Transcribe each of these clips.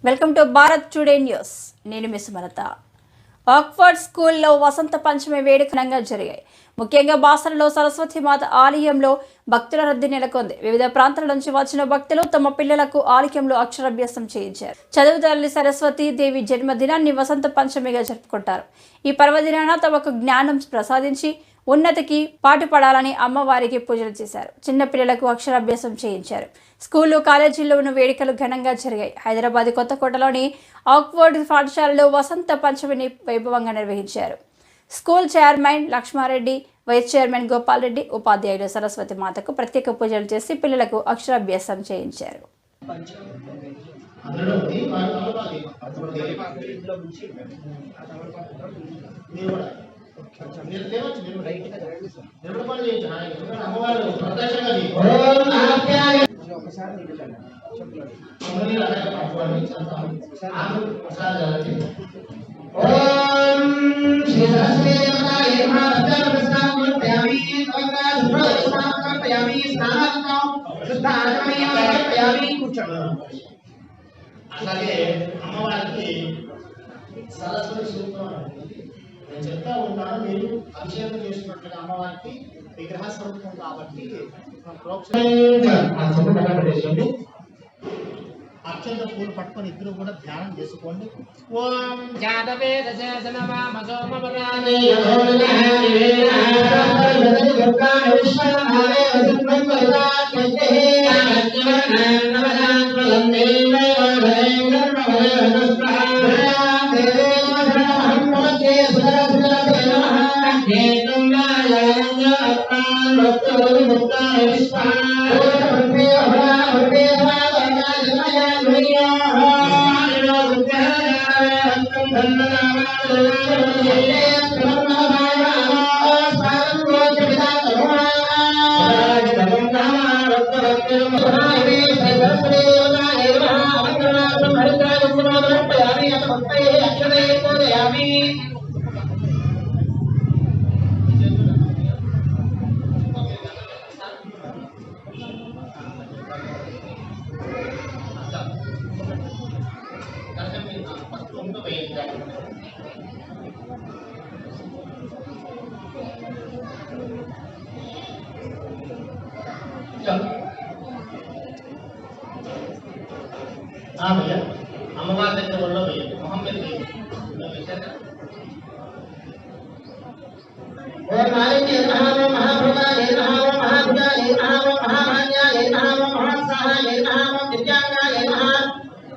Welcome to Bharat today news. నేను miss మలత. Oxford స్కూల్లో వసంత పంచమి వేడుకనంగా జరిగాయి. ముఖ్యంగా బాసరలో సరస్వతి మాత ఆలయంలో భక్తుల రద్దీ నెలకొంది. వివిధ ప్రాంతాల నుంచి వచ్చిన భక్తులు తమ పిల్లలకు ఆలయంలో అక్షరాభ్యాసం చేయించారు. చదువు తల్లి సరస్వతి దేవి జన్మదినాన్ని వసంత పంచమిగా జరుపుకుంటారు. ఈ పర్వదినాన తమకు జ్ఞానం ప్రసాదించి ఉన్నతికి పాటుపడాలని అమ్మవారికి పూజలు చేశారు. చిన్న పిల్లలకు అక్షరాభ్యాసం చేయించారు. స్కూలు కాలేజీల్లోనూ వేడుకలు ఘనంగా జరిగాయి. హైదరాబాద్ కొత్తకోటలోని ఆక్స్ఫర్డ్ పాఠశాలలో వసంత పంచమిని వైభవంగా నిర్వహించారు. School chairman Laxma Reddy, vice chairman Gopal Reddy, ఉపాధ్యాయులు సరస్వతి మాతకు ప్రత్యేక పూజలు చేసి పిల్లలకు అక్షరాభ్యాసం చేయించారు. అలాగే అమ్మవారికి సరస్వతి సూత్రం నేను చెప్తా ఉంటాను. మీరు అభిషేకం చేసినట్లుగా అమ్మవారికి విగ్రహ స్వరూపం కాబట్టి అక్షంత పూలు పట్టుకొని ఇద్దరు కూడా ధ్యానం చేసుకోండి. ఓం भैया अम्मवार దగ్గర వల్ల భయ్య మొహం మీద ఓం మాలిని నమః మహాభృతాయ నమః మహాభుజాయ నమః మహామాన్యాయ నమః మహాసాహాయ నమః దివ్యాంగాయ నమః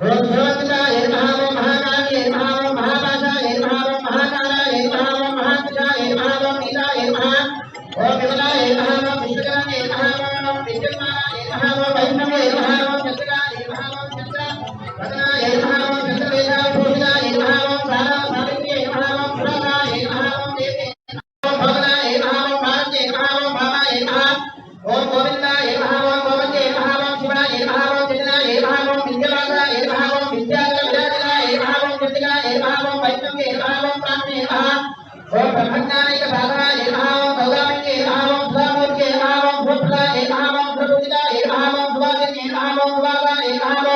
ఓం భగవతాయ నమః మహాకాయ నమః మహాపాశాయ నమః మహాకాలాయ నమః మహాతుజాయ నమః నీలాయ నమః ఓం విమలాయ నమః విశ్వజనాయ నమః విద్యమానాయ నమః వైష్ణవే నమః చంద్రాయ నమః వదనాయ నమః చంద్రవేదాయ భూషితాయ నమః సారా సావిత్ర్యై నమః పురాణాయ నమః దేవే నమః భవనాయ నమః భారతే నమః భావాయ నమః ఓం గోవిందాయ నమః గోవిందే నమః శివాయ నమః చంద్రాయ నమః విద్యావాసాయ నమః విద్యాధర విరాజనాయ నమః చంద్రాయ నమః వైష్ణవే నమః ప్రాణే నమః ఓం బ్రహ్మజ్ఞానైక సాధనాయ నమః గౌదామికే నమః సుధామూర్తే నమః భూప్రదాయ నమః ప్రభుజితాయ నమః సువాసినే నమః సువాసాయ నమః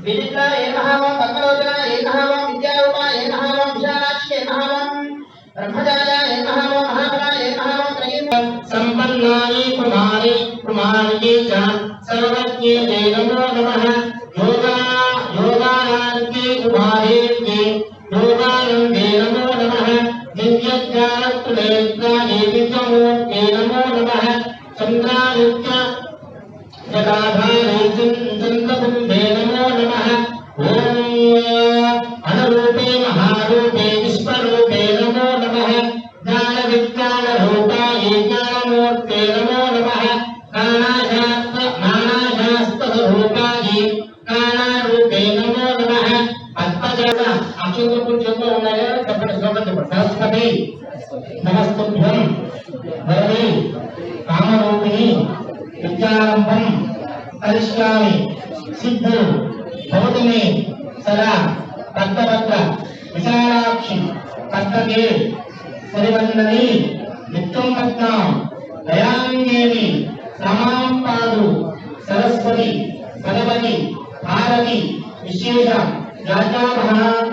విదితాయ నమః పద్మలోచనాయ నమః విద్యారూపాయ నమః విశాలాక్షే నమః బ్రహ్మచార్యాయ నమః మహాబలాయ నమః త్రయం సంపన్నాయ కుమారి చ సర్వజ్ఞే నమో నమః యోగానార్కే కుమారేత్యే యోగానందే నమో నమః దివ్యజ్ఞానత్రేత్రాయ విద్యమూర్తే నమో నమః చంద్రాదిత్య జటాధారే చంద్రకుంభే నమో నమః ఓం అనరూపే మహారూపే విశ్వరూపే నమో నమః జ్ఞాన విజ్ఞాన రూపాయ జ్ఞానమూర్తే నమో నమః నానాశాస్త్ర రూపాయ నానారూపే నమో నమః పద్మజాత అక్షంతపురం చెప్తూ ఉన్నాయా చెప్పండి శ్లోకం చెప్పండి. సరస్వతి నమస్తుభ్యం వరదే కామరూపిణి విద్యారంభం కరిష్యామి సిద్ధు భవతిమే సదా భక్తభద్ర విశాలాక్షి కర్తకే సరివందని నిత్యం పద్మాం దయాంగేమి రమాం పాదు సరస్వతి భగవతి భారతి विशेष जातामः